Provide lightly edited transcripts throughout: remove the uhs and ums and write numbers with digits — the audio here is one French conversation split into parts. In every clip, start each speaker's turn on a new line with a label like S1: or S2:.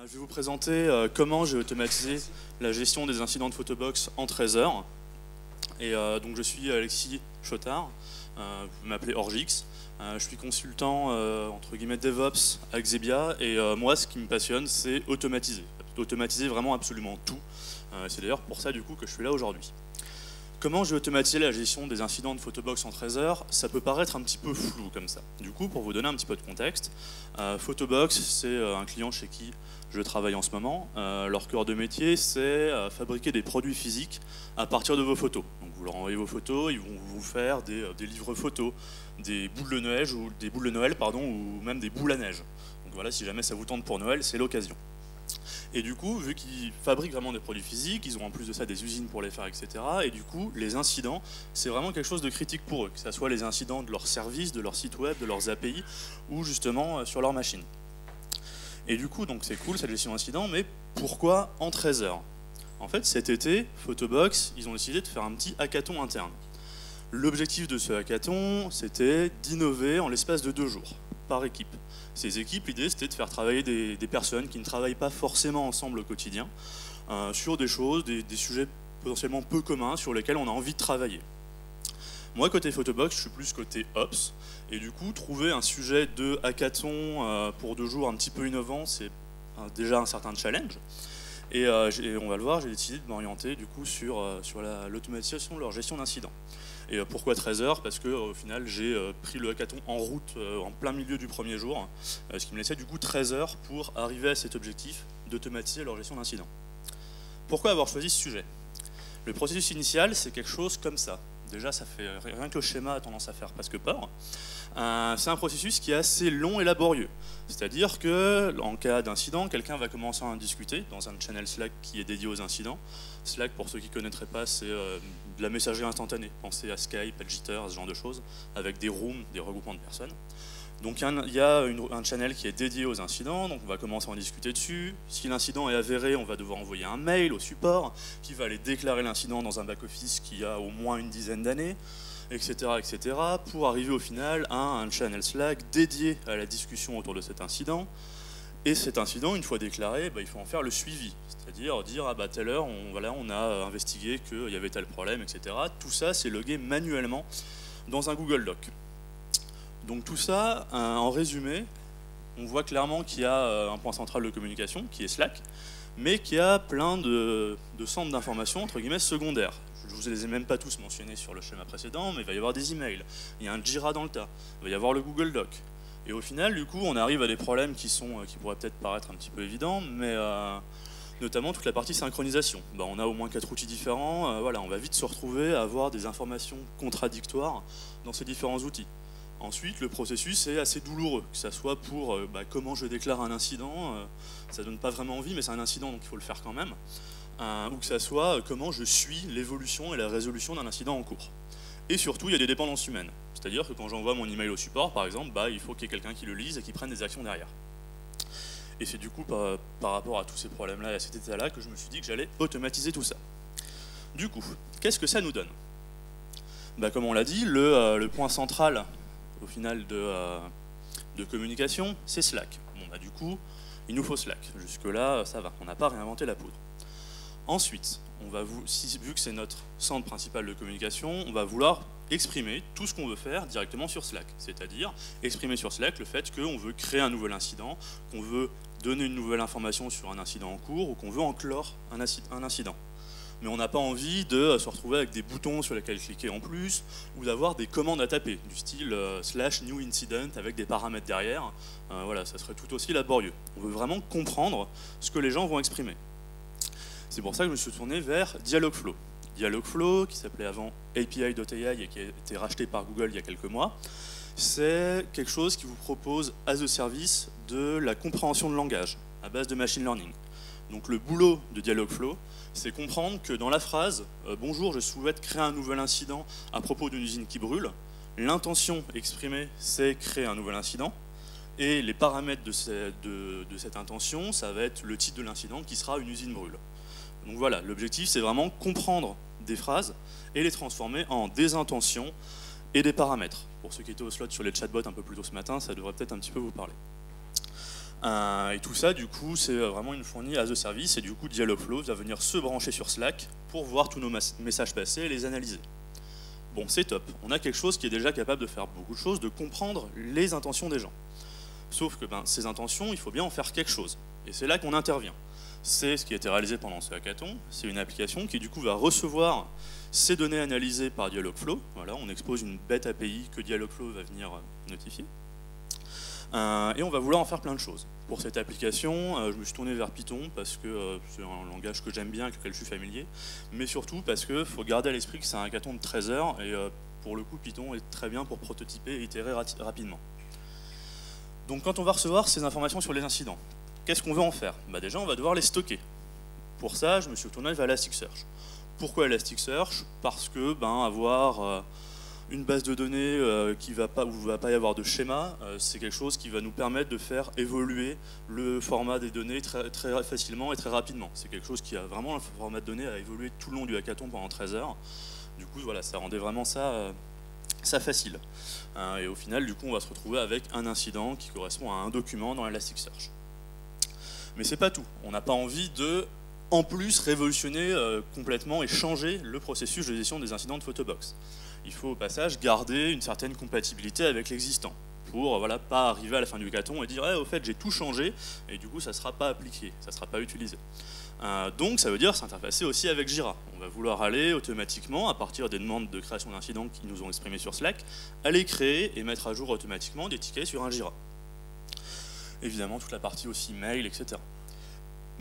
S1: Je vais vous présenter comment j'ai automatisé la gestion des incidents de Photobox en 13 heures. Et donc je suis Alexis Chotard, vous pouvez m'appeler Orgix. Je suis consultant entre guillemets DevOps à Xebia et moi ce qui me passionne c'est automatiser. Automatiser vraiment absolument tout. C'est d'ailleurs pour ça du coup que je suis là aujourd'hui. Comment j'ai automatisé la gestion des incidents de Photobox en 13 heures? Ça peut paraître un petit peu flou comme ça. Du coup, pour vous donner un petit peu de contexte, Photobox, c'est un client chez qui je travaille en ce moment. Leur cœur de métier, c'est fabriquer des produits physiques à partir de vos photos. Donc vous leur envoyez vos photos, ils vont vous faire des livres photos, des boules de neige, ou même des boules à neige. Donc voilà, si jamais ça vous tente pour Noël, c'est l'occasion. Et du coup, vu qu'ils fabriquent vraiment des produits physiques, ils ont en plus de ça des usines pour les faire, etc. Et du coup, les incidents, c'est vraiment quelque chose de critique pour eux, que ce soit les incidents de leurs services, de leur site web, de leurs API, ou justement sur leur machine. Et du coup, donc c'est cool cette gestion d'incidents, mais pourquoi en 13 heures? En fait, cet été, Photobox, ils ont décidé de faire un petit hackathon interne. L'objectif de ce hackathon, c'était d'innover en l'espace de 2 jours, par équipe. Ces équipes, l'idée c'était de faire travailler des personnes qui ne travaillent pas forcément ensemble au quotidien sur des choses, des sujets potentiellement peu communs sur lesquels on a envie de travailler. Moi, côté Photobox, je suis plus côté Ops, et du coup, trouver un sujet de hackathon pour 2 jours un petit peu innovant, c'est déjà un certain challenge. Et on va le voir, j'ai décidé de m'orienter du coup sur l'automatisation de leur gestion d'incidents. Et pourquoi 13 heures? Parce qu'au final, j'ai pris le hackathon en route en plein milieu du premier jour, ce qui me laissait du coup 13 heures pour arriver à cet objectif d'automatiser leur gestion d'incidents. Pourquoi avoir choisi ce sujet? Le processus initial, c'est quelque chose comme ça. Déjà, ça fait rien que le schéma a tendance à faire presque peur. C'est un processus qui est assez long et laborieux. C'est-à-dire qu'en cas d'incident, quelqu'un va commencer à en discuter dans un channel Slack qui est dédié aux incidents. Slack, pour ceux qui ne connaîtraient pas, c'est de la messagerie instantanée. Pensez à Skype, à Jitter, ce genre de choses, avec des rooms, des regroupements de personnes. Donc il y a un channel qui est dédié aux incidents, donc on va commencer à en discuter dessus. Si l'incident est avéré, on va devoir envoyer un mail au support qui va aller déclarer l'incident dans un back-office qui a au moins une dizaine d'années, etc., etc., pour arriver au final à un channel Slack dédié à la discussion autour de cet incident. Et cet incident, une fois déclaré, il faut en faire le suivi, c'est-à-dire dire à telle heure, on a investigué qu'il y avait tel problème, etc. Tout ça, c'est logué manuellement dans un Google Doc. Donc tout ça, en résumé, on voit clairement qu'il y a un point central de communication, qui est Slack, mais qu'il y a plein de centres d'information, entre guillemets, secondaires. Je ne vous les ai même pas tous mentionnés sur le schéma précédent, mais il va y avoir des emails, il y a un Jira dans le tas, il va y avoir le Google Doc. Et au final, du coup, on arrive à des problèmes qui pourraient peut-être paraître un petit peu évidents, mais notamment toute la partie synchronisation. On a au moins 4 outils différents, on va vite se retrouver à avoir des informations contradictoires dans ces différents outils. Ensuite, le processus est assez douloureux, que ce soit pour comment je déclare un incident, ça donne pas vraiment envie, mais c'est un incident donc il faut le faire quand même, ou que ce soit comment je suis l'évolution et la résolution d'un incident en cours. Et surtout, il y a des dépendances humaines, c'est-à-dire que quand j'envoie mon email au support, par exemple, il faut qu'il y ait quelqu'un qui le lise et qui prenne des actions derrière. Et c'est du coup par rapport à tous ces problèmes-là et à cet état-là que je me suis dit que j'allais automatiser tout ça. Du coup, qu'est-ce que ça nous donne? Comme on l'a dit, le point central au final de communication, c'est Slack. Du coup, il nous faut Slack. Jusque-là, ça va, on n'a pas réinventé la poudre. Ensuite, vu que c'est notre centre principal de communication, on va vouloir exprimer tout ce qu'on veut faire directement sur Slack. C'est-à-dire exprimer sur Slack le fait qu'on veut créer un nouvel incident, qu'on veut donner une nouvelle information sur un incident en cours ou qu'on veut enclore un incident. Mais on n'a pas envie de se retrouver avec des boutons sur lesquels cliquer en plus, ou d'avoir des commandes à taper, du style /new incident avec des paramètres derrière. Ça serait tout aussi laborieux. On veut vraiment comprendre ce que les gens vont exprimer. C'est pour ça que je me suis tourné vers Dialogflow. Dialogflow, qui s'appelait avant API.ai et qui a été racheté par Google il y a quelques mois, c'est quelque chose qui vous propose as a service de la compréhension de langage à base de machine learning. Donc le boulot de Dialogflow, c'est comprendre que dans la phrase « Bonjour, je souhaite créer un nouvel incident à propos d'une usine qui brûle », l'intention exprimée, c'est créer un nouvel incident, et les paramètres de cette intention, ça va être le titre de l'incident qui sera « Une usine brûle ». Donc voilà, l'objectif, c'est vraiment comprendre des phrases et les transformer en des intentions et des paramètres. Pour ceux qui étaient au slot sur les chatbots un peu plus tôt ce matin, ça devrait peut-être un petit peu vous parler. Et tout ça, du coup, c'est vraiment une fournie as a service, et du coup, Dialogflow va venir se brancher sur Slack pour voir tous nos messages passés et les analyser. Bon, c'est top. On a quelque chose qui est déjà capable de faire beaucoup de choses, de comprendre les intentions des gens. Sauf que ces intentions, il faut bien en faire quelque chose. Et c'est là qu'on intervient. C'est ce qui a été réalisé pendant ce hackathon. C'est une application qui, du coup, va recevoir ces données analysées par Dialogflow. Voilà, on expose une bête API que Dialogflow va venir notifier. Et on va vouloir en faire plein de choses. Pour cette application, je me suis tourné vers Python parce que c'est un langage que j'aime bien, avec lequel je suis familier, mais surtout parce qu'il faut garder à l'esprit que c'est un hackathon de 13 heures, et pour le coup, Python est très bien pour prototyper et itérer rapidement. Donc quand on va recevoir ces informations sur les incidents, qu'est-ce qu'on veut en faire? Déjà, on va devoir les stocker. Pour ça, je me suis tourné vers Elasticsearch. Pourquoi Elasticsearch? Parce que avoir une base de données où il ne va pas y avoir de schéma, c'est quelque chose qui va nous permettre de faire évoluer le format des données très, très facilement et très rapidement. C'est quelque chose qui a vraiment, le format de données a évolué tout le long du hackathon pendant 13 heures. Du coup, voilà, ça rendait vraiment ça facile. Et au final, du coup, on va se retrouver avec un incident qui correspond à un document dans Elasticsearch. Mais c'est pas tout. On n'a pas envie de, en plus, révolutionner complètement et changer le processus de gestion des incidents de Photobox. Il faut au passage garder une certaine compatibilité avec l'existant pour pas arriver à la fin du hackathon et dire au fait j'ai tout changé et du coup ça ne sera pas appliqué, ça ne sera pas utilisé. Donc ça veut dire s'interfacer aussi avec Jira. On va vouloir aller automatiquement, à partir des demandes de création d'incidents qui nous ont exprimées sur Slack, aller créer et mettre à jour automatiquement des tickets sur un Jira. Évidemment toute la partie aussi mail, etc.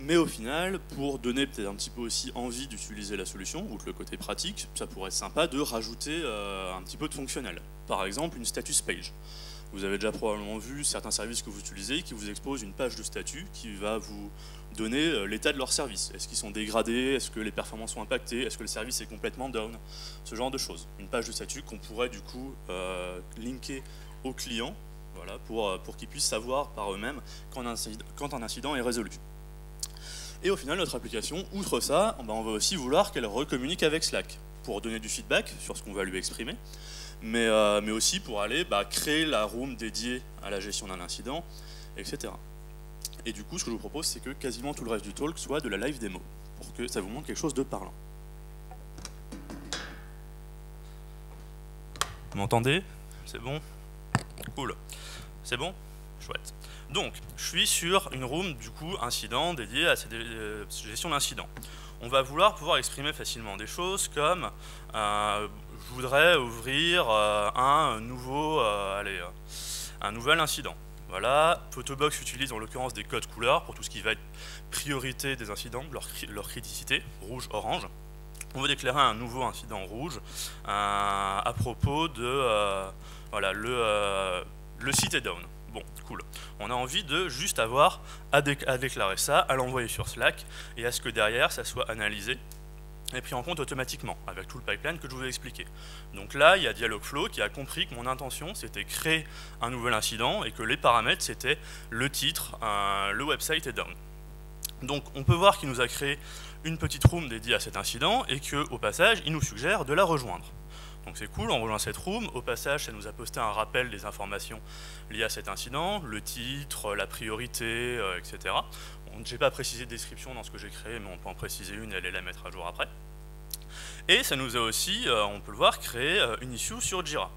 S1: Mais au final, pour donner peut-être un petit peu aussi envie d'utiliser la solution, outre le côté pratique, ça pourrait être sympa de rajouter un petit peu de fonctionnel. Par exemple, une status page. Vous avez déjà probablement vu certains services que vous utilisez qui vous exposent une page de statut qui va vous donner l'état de leur service. Est-ce qu'ils sont dégradés? Est-ce que les performances sont impactées? Est-ce que le service est complètement down? Ce genre de choses. Une page de statut qu'on pourrait du coup linker aux clients pour qu'ils puissent savoir par eux-mêmes quand un incident est résolu. Et au final, notre application, outre ça, on va aussi vouloir qu'elle recommunique avec Slack pour donner du feedback sur ce qu'on va lui exprimer, mais aussi pour aller créer la room dédiée à la gestion d'un incident, etc. Et du coup, ce que je vous propose, c'est que quasiment tout le reste du talk soit de la live démo, pour que ça vous montre quelque chose de parlant. Vous m'entendez? C'est bon? Cool. C'est bon? Chouette. Donc, je suis sur une room, du coup, incident, dédiée à cette gestion d'incidents. On va vouloir pouvoir exprimer facilement des choses comme je voudrais ouvrir un nouvel incident. Voilà, Photobox utilise en l'occurrence des codes couleurs pour tout ce qui va être priorité des incidents, leur criticité, rouge, orange. On veut déclarer un nouveau incident rouge à propos de le site est down. Bon, cool. On a envie de juste avoir à déclarer ça, à l'envoyer sur Slack, et à ce que derrière, ça soit analysé et pris en compte automatiquement, avec tout le pipeline que je vous ai expliqué. Donc là, il y a Dialogflow qui a compris que mon intention, c'était créer un nouvel incident, et que les paramètres, c'était le titre, le website est down. Donc on peut voir qu'il nous a créé une petite room dédiée à cet incident, et qu'au passage, il nous suggère de la rejoindre. Donc c'est cool, on rejoint cette room. Au passage, ça nous a posté un rappel des informations liées à cet incident, le titre, la priorité, etc. Bon, je n'ai pas précisé de description dans ce que j'ai créé, mais on peut en préciser une et aller la mettre à jour après. Et ça nous a aussi, on peut le voir, créé une issue sur Jira.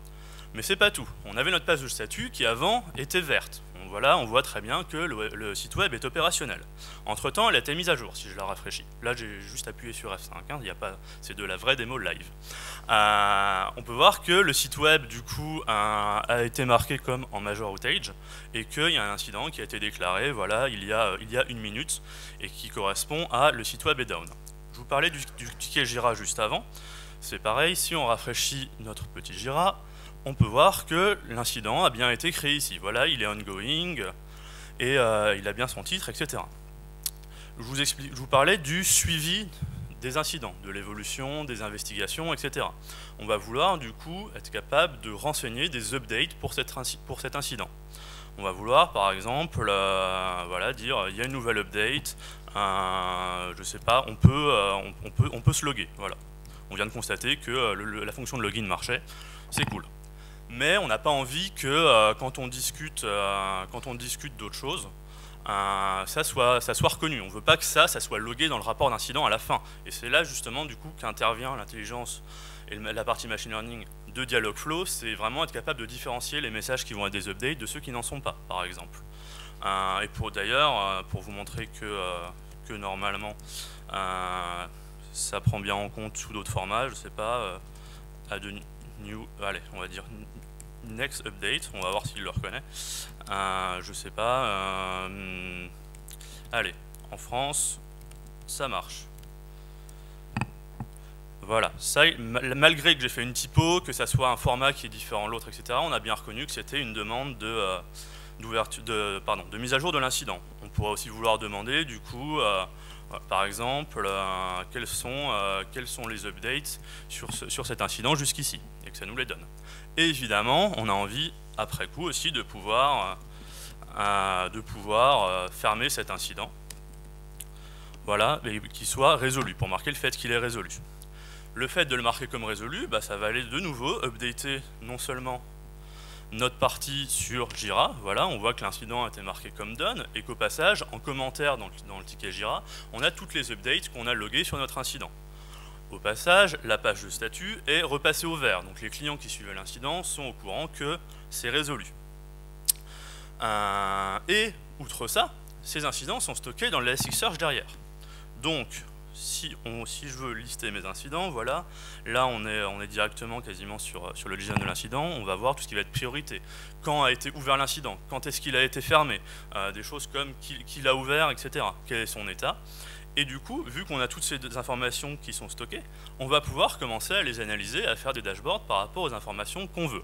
S1: Mais c'est pas tout. On avait notre page de statut qui avant était verte. Donc voilà, on voit très bien que le site web est opérationnel. Entre temps, elle a été mise à jour si je la rafraîchis. Là, j'ai juste appuyé sur F5. Hein, c'est de la vraie démo live. On peut voir que le site web du coup a été marqué comme en major outage et qu'il y a un incident qui a été déclaré. Voilà, il y a 1 minute et qui correspond à le site web est down. Je vous parlais du ticket Jira juste avant. C'est pareil, si on rafraîchit notre petit Jira, on peut voir que l'incident a bien été créé ici. Voilà, il est ongoing et il a bien son titre, etc. Je vous parlais du suivi des incidents, de l'évolution, des investigations, etc. On va vouloir du coup être capable de renseigner des updates pour cet incident. On va vouloir par exemple dire il y a une nouvelle update, je sais pas, on peut se loguer. Voilà. On vient de constater que la fonction de login marchait, c'est cool. Mais on n'a pas envie que quand on discute d'autres choses,
S2: ça soit reconnu. On ne veut pas que ça soit logué dans le rapport d'incident à la fin. Et c'est là justement du coup qu'intervient l'intelligence et la partie machine learning de Dialogflow, c'est vraiment être capable de différencier les messages qui vont être des updates de ceux qui n'en sont pas, par exemple. Et d'ailleurs, pour vous montrer que normalement ça prend bien en compte sous d'autres formats, je sais pas, allez, on va dire next update, on va voir s'il le reconnaît. Je sais pas. Allez, en France, ça marche. Voilà, ça, malgré que j'ai fait une typo, que ça soit un format qui est différent de l'autre, etc., on a bien reconnu que c'était une demande de mise à jour de l'incident. On pourrait aussi vouloir demander, du coup, par exemple, quels sont les updates sur cet incident jusqu'ici, et que ça nous les donne. Et évidemment, on a envie, après coup aussi, de pouvoir fermer cet incident, voilà, et qu'il soit résolu, pour marquer le fait qu'il est résolu. Le fait de le marquer comme résolu, ça va aller de nouveau updater non seulement notre partie sur Jira, voilà, on voit que l'incident a été marqué comme done, et qu'au passage, en commentaire dans le ticket Jira, on a toutes les updates qu'on a loguées sur notre incident. Au passage, la page de statut est repassée au vert, donc les clients qui suivaient l'incident sont au courant que c'est résolu. Et, outre ça, ces incidents sont stockés dans l'Elasticsearch derrière. Donc, si je veux lister mes incidents, voilà, là on est directement quasiment sur le design de l'incident, on va voir tout ce qui va être priorité. Quand a été ouvert l'incident, quand est-ce qu'il a été fermé, des choses comme qui l'a ouvert, etc. Quel est son état. Et du coup, vu qu'on a toutes ces informations qui sont stockées, on va pouvoir commencer à les analyser, à faire des dashboards par rapport aux informations qu'on veut.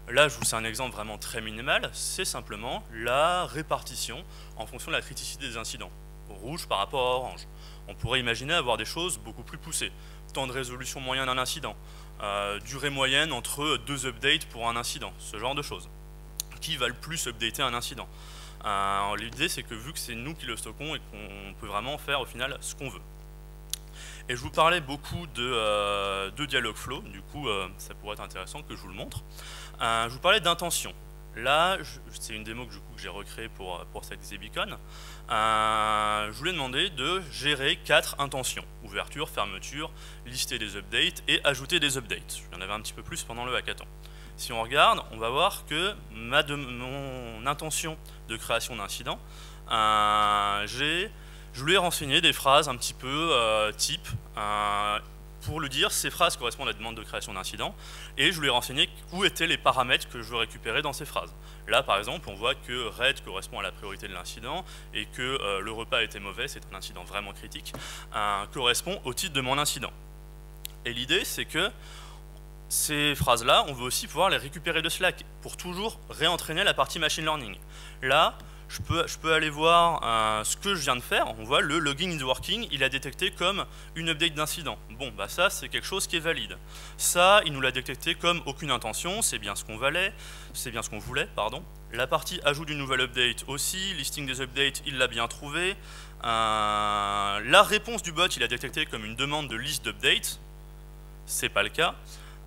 S2: Là, je vous fais un exemple vraiment très minimal, c'est simplement la répartition en fonction de la criticité des incidents. Rouge par rapport à orange. On pourrait imaginer avoir des choses beaucoup plus poussées. Temps de résolution moyen d'un incident, durée moyenne entre 2 updates pour un incident, ce genre de choses. Qui va le plus updater un incident? L'idée, c'est que vu que c'est nous qui le stockons et qu'on peut vraiment faire au final ce qu'on veut. Et je vous parlais beaucoup de Dialogflow, du coup ça pourrait être intéressant que je vous le montre. Je vous parlais d'intention. Là, c'est une démo que j'ai recréée pour StackDZBeacon. Je voulais demander de gérer 4 intentions. Ouverture, fermeture, lister des updates et ajouter des updates. Il y en avait un petit peu plus pendant le hackathon. Si on regarde, on va voir que mon intention de création d'incident, je lui ai renseigné des phrases un petit peu type, pour lui dire ces phrases correspondent à la demande de création d'incident, et je lui ai renseigné où étaient les paramètres que je veux récupérer dans ces phrases. Là, par exemple, on voit que RED correspond à la priorité de l'incident, et que le repas était mauvais, c'est un incident vraiment critique, correspond au titre de mon incident. Et l'idée, c'est que ces phrases-là, on veut aussi pouvoir les récupérer de Slack, pour toujours réentraîner la partie machine learning. Là, je peux aller voir ce que je viens de faire. On voit le logging is working, il a détecté comme une update d'incident. Bon, ça c'est quelque chose qui est valide. Ça, il nous l'a détecté comme aucune intention, c'est bien ce qu'on voulait, pardon. La partie ajout d'une nouvelle update aussi, listing des updates, il l'a bien trouvé. La réponse du bot, il a détecté comme une demande de liste d'updates, c'est pas le cas.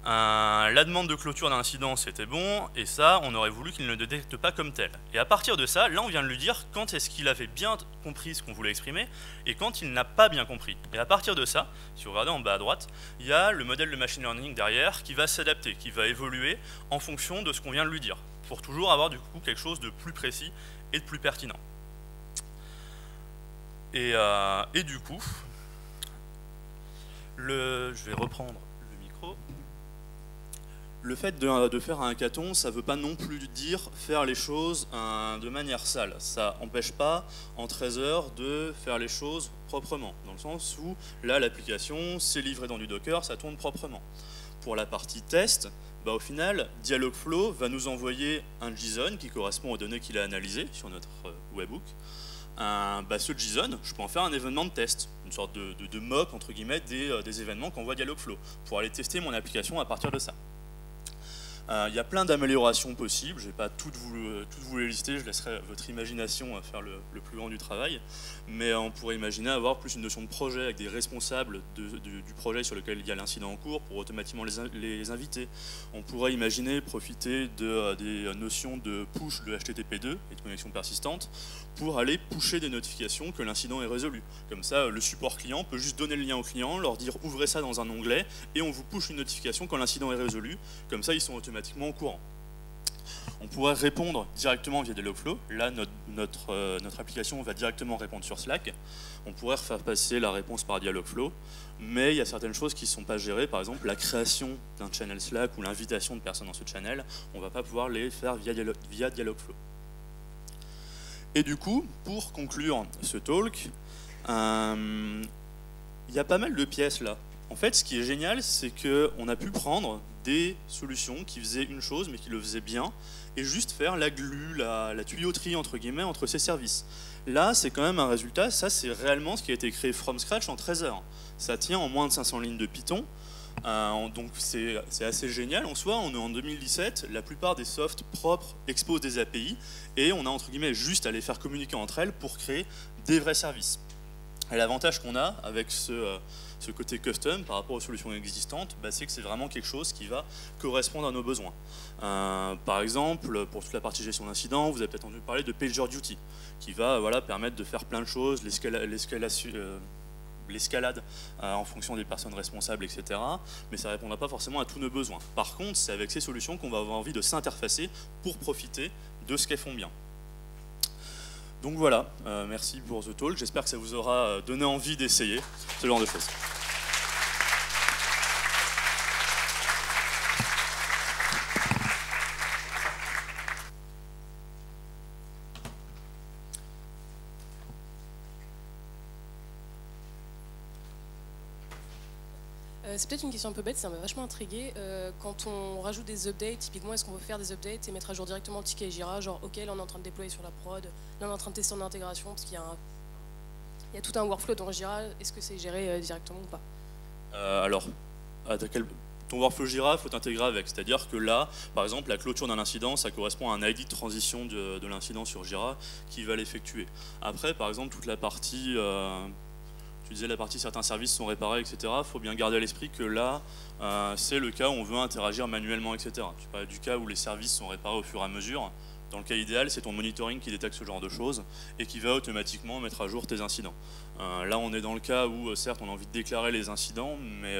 S2: La demande de clôture d'un incident, c'était bon, et ça, on aurait voulu qu'il ne le détecte pas comme tel. Et à partir de ça, là, on vient de lui dire quand est-ce qu'il avait bien compris ce qu'on voulait exprimer, et quand il n'a pas bien compris. Et à partir de ça, si vous regardez en bas à droite, il y a le modèle de machine learning derrière qui va s'adapter, qui va évoluer en fonction de ce qu'on vient de lui dire, pour toujours avoir du coup quelque chose de plus précis et de plus pertinent. Et du coup, je vais reprendre le micro.
S1: Le fait de faire un hackathon, ça ne veut pas non plus dire faire les choses de manière sale. Ça n'empêche pas, en 13 heures, de faire les choses proprement. Dans le sens où, là, l'application, c'est livré dans du Docker, ça tourne proprement. Pour la partie test, au final, Dialogflow va nous envoyer un JSON qui correspond aux données qu'il a analysées sur notre webhook. Ce JSON, je peux en faire un événement de test, une sorte de mock, entre guillemets, des événements qu'envoie Dialogflow, pour aller tester mon application à partir de ça. Il y a plein d'améliorations possibles, je ne vais pas toutes vous les lister, je laisserai votre imagination faire le plus grand du travail, mais on pourrait imaginer avoir plus une notion de projet avec des responsables du projet sur lequel il y a l'incident en cours pour automatiquement les inviter. On pourrait imaginer profiter des notions de push de HTTP2 et de connexion persistante pour aller pusher des notifications que l'incident est résolu. Comme ça, le support client peut juste donner le lien au client, leur dire ouvrez ça dans un onglet et on vous push une notification quand l'incident est résolu. Comme ça, ils sont automatiquement au courant. On pourrait répondre directement via des logflows. Là, notre application va directement répondre sur Slack. On pourrait faire passer la réponse par Dialogflow, mais il y a certaines choses qui ne sont pas gérées. Par exemple, la création d'un channel Slack ou l'invitation de personnes dans ce channel, on ne va pas pouvoir les faire via Dialogflow. Et du coup, pour conclure ce talk, il y a pas mal de pièces là. En fait, ce qui est génial, c'est qu'on a pu prendre des solutions qui faisaient une chose, mais qui le faisaient bien, et juste faire la glue, la tuyauterie, entre guillemets, entre ces services. Là, c'est quand même un résultat, ça c'est réellement ce qui a été créé from scratch en 13 heures. Ça tient en moins de 500 lignes de Python, donc c'est assez génial en soi. On est en 2017, la plupart des softs propres exposent des API, et on a entre guillemets juste à les faire communiquer entre elles pour créer des vrais services. Et l'avantage qu'on a avec ce côté custom par rapport aux solutions existantes, c'est que c'est vraiment quelque chose qui va correspondre à nos besoins. Par exemple, pour toute la partie gestion d'incidents, vous avez peut-être entendu parler de PagerDuty, qui va permettre de faire plein de choses, l'escalade en fonction des personnes responsables, etc. Mais ça ne répondra pas forcément à tous nos besoins. Par contre, c'est avec ces solutions qu'on va avoir envie de s'interfacer pour profiter de ce qu'elles font bien. Donc voilà, merci pour The Talk. J'espère que ça vous aura donné envie d'essayer ce genre de choses.
S3: C'est peut-être une question un peu bête, ça m'a vachement intrigué. Quand on rajoute des updates, typiquement, est-ce qu'on peut faire des updates et mettre à jour directement le ticket Jira, genre ok, là on est en train de déployer sur la prod, là on est en train de tester en intégration, parce qu'il y a tout un workflow dans Jira, est-ce que c'est géré directement ou pas?
S1: Alors, ton workflow Jira, il faut t'intégrer avec. C'est-à-dire que là, par exemple, la clôture d'un incident, ça correspond à un ID de transition de l'incident sur Jira qui va l'effectuer. Après, par exemple, toute la partie... tu disais la partie certains services sont réparés, etc. Il faut bien garder à l'esprit que là, c'est le cas où on veut interagir manuellement, etc. Tu parlais du cas où les services sont réparés au fur et à mesure. Dans le cas idéal, c'est ton monitoring qui détecte ce genre de choses et qui va automatiquement mettre à jour tes incidents. Là, on est dans le cas où, certes, on a envie de déclarer les incidents, mais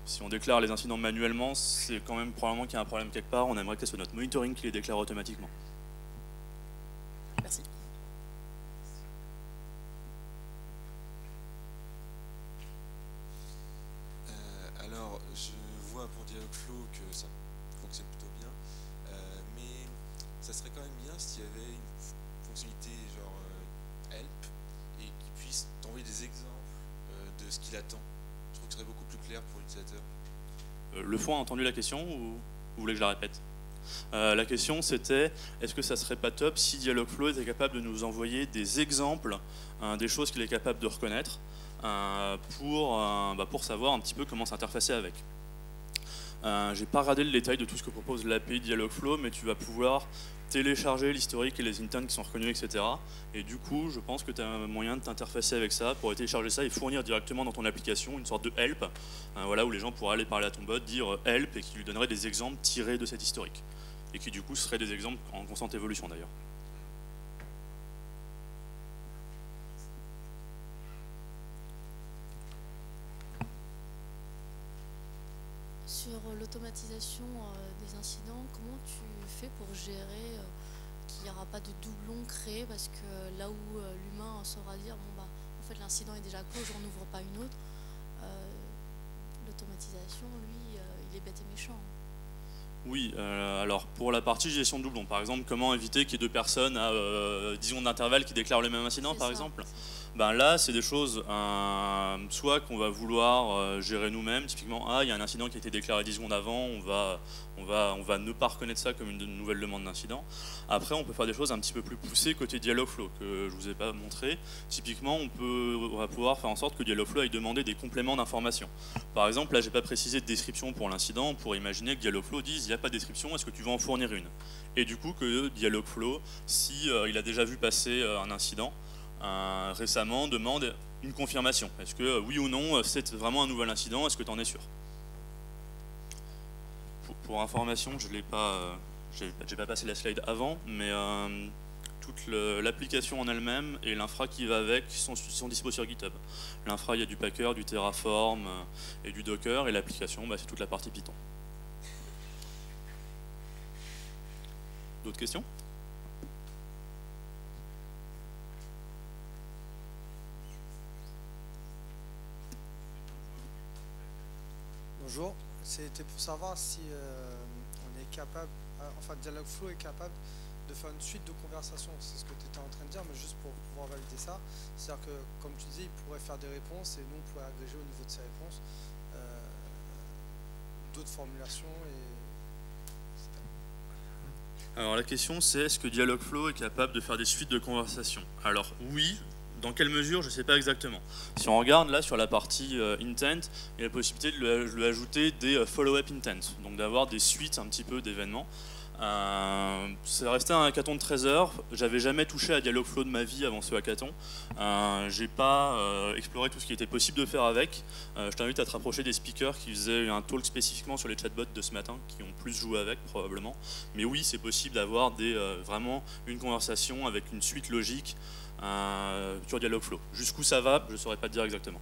S1: si on déclare les incidents manuellement, c'est quand même probablement qu'il y a un problème quelque part. On aimerait que ce soit notre monitoring qui les déclare automatiquement.
S3: Merci.
S4: Alors, je vois pour Dialogflow que ça fonctionne plutôt bien, mais ça serait quand même bien s'il y avait une fonctionnalité genre help et qui puisse t'envoyer des exemples de ce qu'il attend. Je trouve que ce serait beaucoup plus clair pour l'utilisateur.
S1: Le fond a entendu la question ou vous voulez que je la répète? La question c'était, est-ce que ça serait pas top si Dialogflow était capable de nous envoyer des exemples des choses qu'il est capable de reconnaître pour savoir un petit peu comment s'interfacer avec. J'ai pas regardé le détail de tout ce que propose l'API Dialogflow, mais tu vas pouvoir télécharger l'historique et les intents qui sont reconnus, etc. Et du coup, je pense que tu as un moyen de t'interfacer avec ça pour télécharger ça et fournir directement dans ton application une sorte de help, voilà, où les gens pourraient aller parler à ton bot, dire help, et qui lui donnerait des exemples tirés de cet historique. Et qui du coup seraient des exemples en constante évolution d'ailleurs.
S5: Sur l'automatisation des incidents, comment tu fais pour gérer qu'il n'y aura pas de doublons créés, parce que là où l'humain saura dire bon en fait l'incident est déjà clos, j'en ouvre pas une autre, l'automatisation lui il est bête et méchant.
S1: Oui, alors pour la partie gestion de doublons, par exemple, comment éviter qu'il y ait deux personnes à 10 secondes d'intervalle qui déclarent le même incident, par exemple? Là, c'est des choses, soit qu'on va vouloir gérer nous-mêmes, typiquement, il y a un incident qui a été déclaré 10 secondes avant, on va ne pas reconnaître ça comme une nouvelle demande d'incident. Après, on peut faire des choses un petit peu plus poussées côté Dialogflow, que je ne vous ai pas montré. Typiquement, on va pouvoir faire en sorte que Dialogflow aille demander des compléments d'information. Par exemple, là, je n'ai pas précisé de description pour l'incident, on pourrait imaginer que Dialogflow dise n'y a pas de description, est-ce que tu vas en fournir une? Et du coup que Dialogflow, si il a déjà vu passer un incident récemment, demande une confirmation. Est-ce que oui ou non c'est vraiment un nouvel incident, est-ce que tu en es sûr? Pour information, je l'ai pas, j'ai pas passé la slide avant, mais toute l'application en elle-même et l'infra qui va avec sont dispo sur GitHub. L'infra, il y a du Packer, du Terraform et du Docker, et l'application, c'est toute la partie Python. D'autres questions?
S6: Bonjour, c'était pour savoir si on est capable, enfin Dialogflow est capable de faire une suite de conversations. C'est ce que tu étais en train de dire, mais juste pour pouvoir valider ça. C'est-à-dire que, comme tu disais, il pourrait faire des réponses et nous, on pourrait agréger au niveau de ces réponses d'autres formulations.
S1: Alors la question c'est, est-ce que Dialogflow est capable de faire des suites de conversations? Alors oui, dans quelle mesure, je ne sais pas exactement. Si on regarde là sur la partie intent, il y a la possibilité de lui ajouter des follow-up intent, donc d'avoir des suites un petit peu d'événements. C'est resté un hackathon de 13 heures, j'avais jamais touché à Dialogflow de ma vie avant ce hackathon. J'ai pas exploré tout ce qui était possible de faire avec. Je t'invite à te rapprocher des speakers qui faisaient un talk spécifiquement sur les chatbots de ce matin, qui ont plus joué avec probablement. Mais oui, c'est possible d'avoir vraiment une conversation avec une suite logique sur Dialogflow. Jusqu'où ça va, je ne saurais pas te dire exactement.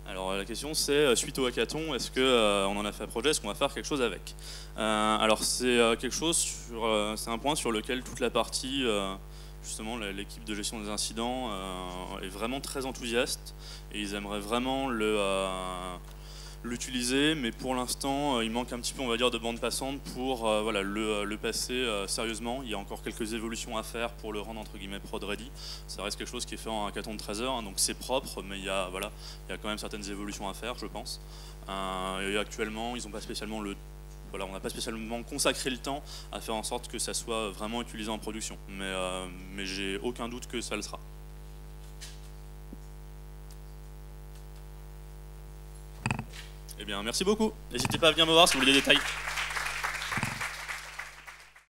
S1: Alors la question c'est, suite au hackathon, est-ce qu'on en a fait un projet, est-ce qu'on va faire quelque chose avec? Alors c'est c'est un point sur lequel toute la partie, justement l'équipe de gestion des incidents est vraiment très enthousiaste et ils aimeraient vraiment l'utiliser, mais pour l'instant il manque un petit peu, on va dire, de bande passante pour voilà, le passer sérieusement. Il y a encore quelques évolutions à faire pour le rendre entre guillemets prod ready. Ça reste quelque chose qui est fait en hackathon de 13 heures, hein, donc c'est propre, mais il y a quand même certaines évolutions à faire, je pense. Et actuellement, ils ont pas spécialement on n'a pas spécialement consacré le temps à faire en sorte que ça soit vraiment utilisé en production, mais j'ai aucun doute que ça le sera. Eh bien, merci beaucoup. N'hésitez pas à venir me voir si vous voulez des détails.